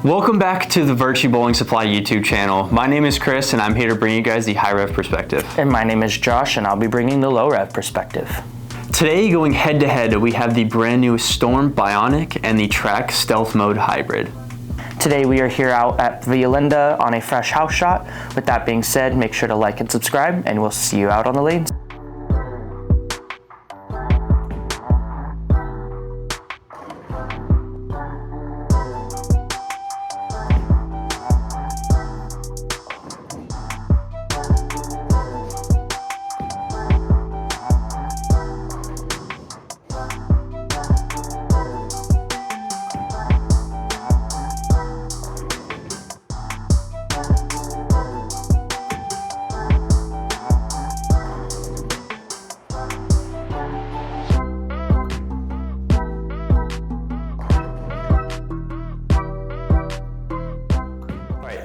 Welcome back to the Virtue Bowling Supply YouTube channel. My name is Chris and I'm here to bring you guys the high rev perspective. And my name is Josh and I'll be bringing the low rev perspective. Today, going head to head, we have the brand new Storm Bionic and the Track Stealth Mode Hybrid. Today we are here out at Violinda on a fresh house shot. With that being said, make sure to like and subscribe and we'll see you out on the lanes.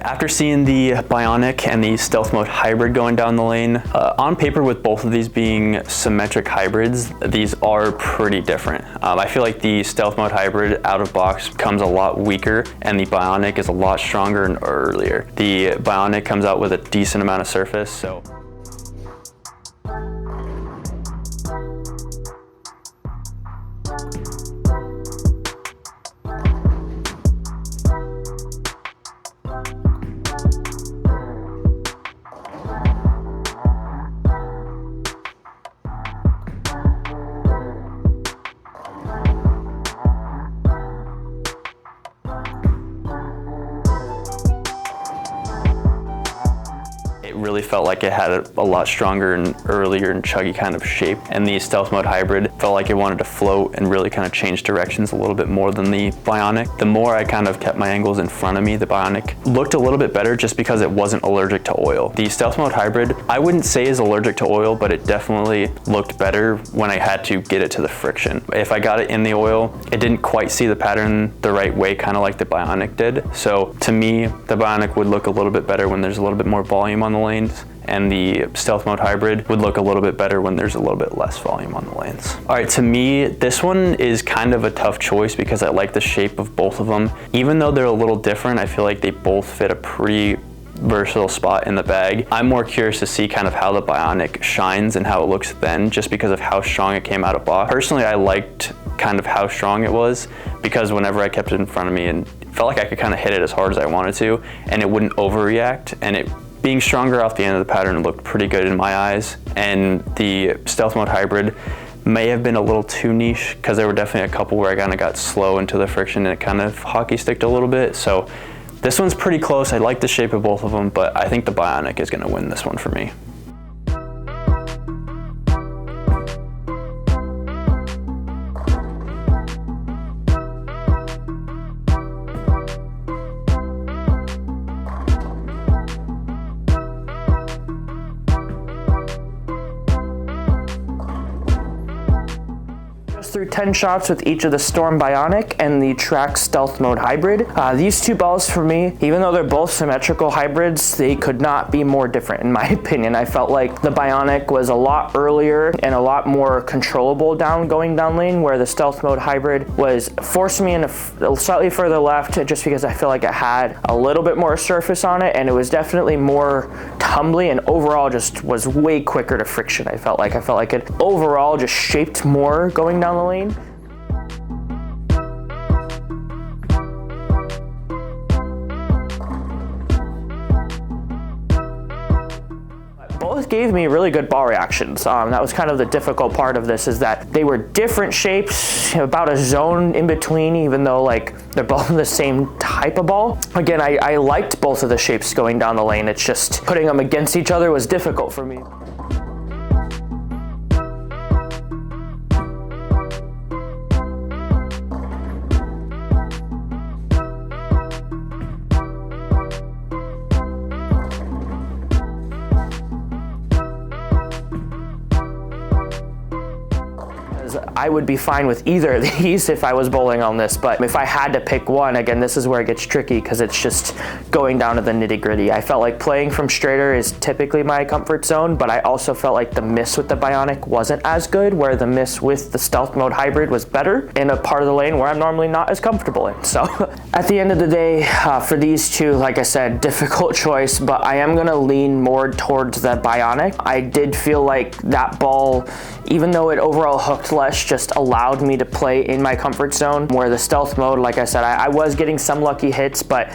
After seeing the Bionic and the Stealth Mode Hybrid going down the lane, on paper with both of these being symmetric hybrids, these are pretty different. I feel like the Stealth Mode Hybrid out of box comes a lot weaker and the Bionic is a lot stronger and earlier. The Bionic comes out with a decent amount of surface, so really felt like it had a lot stronger and earlier and chuggy kind of shape, and the Stealth Mode Hybrid felt like it wanted to float and really kind of change directions a little bit more than the Bionic. The more I kind of kept my angles in front of me, the Bionic looked a little bit better just because it wasn't allergic to oil. The Stealth Mode Hybrid, I wouldn't say is allergic to oil, but it definitely looked better when I had to get it to the friction. If I got it in the oil, it didn't quite see the pattern the right way, kind of like the Bionic did. So to me, the Bionic would look a little bit better when there's a little bit more volume on the lanes, and the Stealth Mode Hybrid would look a little bit better when there's a little bit less volume on the lanes. All right, to me, this one is kind of a tough choice because I like the shape of both of them. Even though they're a little different, I feel like they both fit a pretty versatile spot in the bag. I'm more curious to see kind of how the Bionic shines and how it looks then, just because of how strong it came out of box. Personally, I liked kind of how strong it was because whenever I kept it in front of me and felt like I could kind of hit it as hard as I wanted to and it wouldn't overreact, and it being stronger off the end of the pattern looked pretty good in my eyes. And the Stealth Mode Hybrid may have been a little too niche because there were definitely a couple where I kind of got slow into the friction and it kind of hockey sticked a little bit. So this one's pretty close. I like the shape of both of them, but I think the Bionic is going to win this one for me. Through 10 shots with each of the Storm Bionic and the Track Stealth Mode Hybrid. These two balls for me, even though they're both symmetrical hybrids, they could not be more different in my opinion. I felt like the Bionic was a lot earlier and a lot more controllable going down lane, where the Stealth Mode Hybrid was forcing me in a slightly further left just because I feel like it had a little bit more surface on it, and it was definitely more tumbly and overall just was way quicker to friction. I felt like it overall just shaped more going down the lane. Both gave me really good ball reactions. That was kind of the difficult part of this, is that they were different shapes, about a zone in between, even though like they're both the same type of ball. Again, I liked both of the shapes going down the lane. It's just putting them against each other was difficult for me. I would be fine with either of these if I was bowling on this, but if I had to pick one, again, this is where it gets tricky because it's just going down to the nitty-gritty. I felt like playing from straighter is typically my comfort zone, but I also felt like the miss with the Bionic wasn't as good, where the miss with the stealth mode hybrid was better in a part of the lane where I'm normally not as comfortable in. So at the end of the day, for these two, like I said, difficult choice, but I am gonna lean more towards the Bionic. I did feel like that ball, even though it overall hooked less, just allowed me to play in my comfort zone, where the stealth mode, like I said, I was getting some lucky hits, but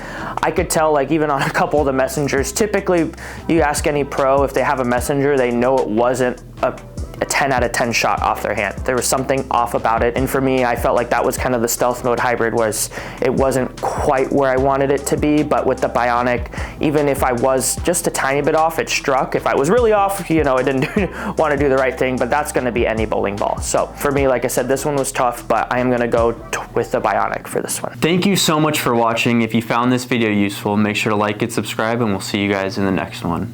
I could tell, like, even on a couple of the messengers, typically you ask any pro if they have a messenger, they know it wasn't a 10 out of 10 shot off their hand. There was something off about it, and for me, I felt like that was kind of the stealth mode hybrid, was it wasn't quite where I wanted it to be, but with the Bionic, even if I was just a tiny bit off, it struck. If I was really off, you know, I didn't want to do the right thing, but that's going to be any bowling ball. So for me, like I said, this one was tough, but I am going to go with the Bionic for this one. Thank you so much for watching. If you found this video useful, make sure to like it, subscribe, and we'll see you guys in the next one.